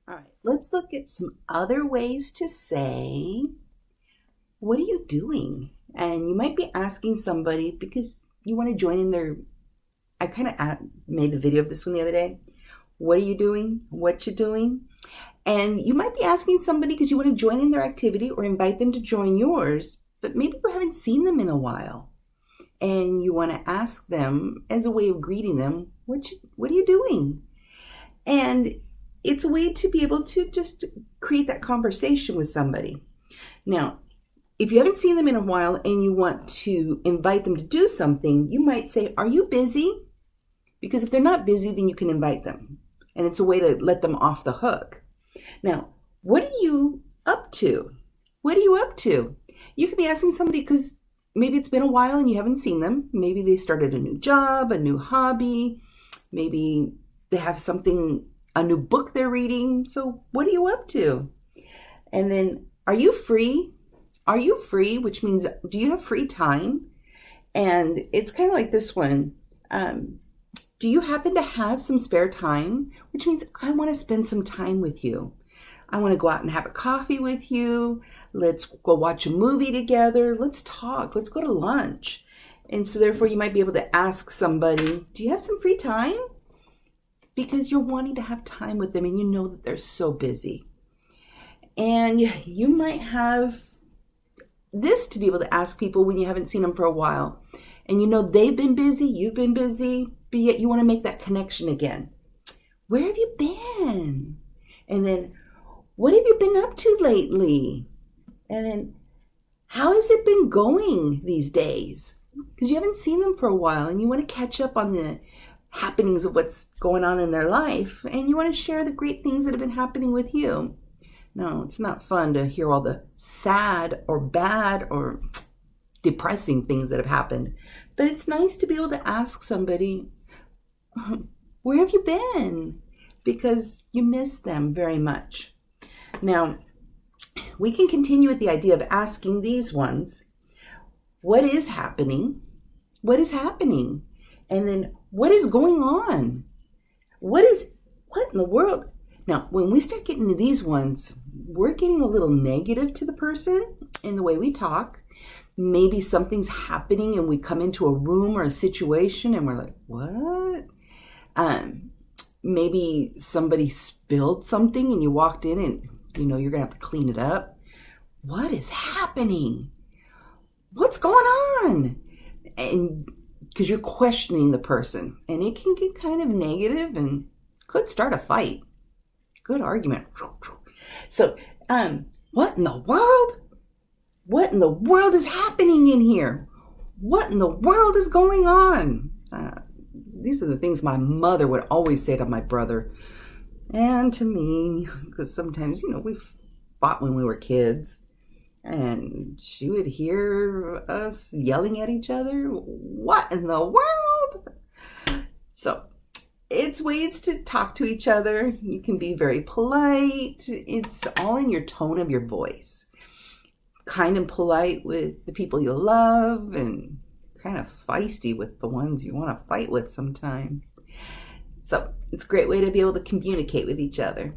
All right, let's look at some other ways to say, what are you doing? And you might be asking somebody because you want to join in their, I kind of made the video of this one the other day. What are you doing? What you doing? And you might be asking somebody because you want to join in their activity or invite them to join yours, but maybe you haven't seen them in a while. And you want to ask them as a way of greeting them, what are you doing? And it's a way to be able to just create that conversation with somebody. Now, if you haven't seen them in a while and you want to invite them to do something, you might say, are you busy? Because if they're not busy, then you can invite them. And it's a way to let them off the hook. Now, what are you up to? What are you up to? You could be asking somebody because maybe it's been a while and you haven't seen them. Maybe they started a new job, a new hobby. Maybe they have a new book they're reading. So what are you up to? And then, are you free? Are you free? Which means, do you have free time? And it's kind of like this one. Do you happen to have some spare time? Which means I want to spend some time with you. I want to go out and have a coffee with you. Let's go watch a movie together. Let's talk. Let's go to lunch. And so therefore you might be able to ask somebody, do you have some free time? Because you're wanting to have time with them and you know that they're so busy. And you might have this to be able to ask people when you haven't seen them for a while. And you know they've been busy, you've been busy, but yet you want to make that connection again. Where have you been? And then, what have you been up to lately? And then, how has it been going these days? Because you haven't seen them for a while and you want to catch up on the happenings of what's going on in their life. And you want to share the great things that have been happening with you. No, it's not fun to hear all the sad or bad or depressing things that have happened. But it's nice to be able to ask somebody, where have you been? Because you miss them very much. Now, we can continue with the idea of asking these ones, what is happening? What is happening? And then, what is going on? What in the world? Now, when we start getting to these ones, we're getting a little negative to the person in the way we talk. Maybe something's happening and we come into a room or a situation and we're like, what? Maybe somebody spilled something and you walked in and you know you're going to have to clean it up. What is happening? What's going on? And because you're questioning the person and it can get kind of negative and could start a fight. Good argument. So, what in the world? What in the world is happening in here? What in the world is going on? These are the things my mother would always say to my brother and to me, because sometimes, we fought when we were kids, and she would hear us yelling at each other. What in the world? So, it's ways to talk to each other. You can be very polite. It's all in your tone of your voice. Kind and polite with the people you love and kind of feisty with the ones you want to fight with sometimes. So it's a great way to be able to communicate with each other.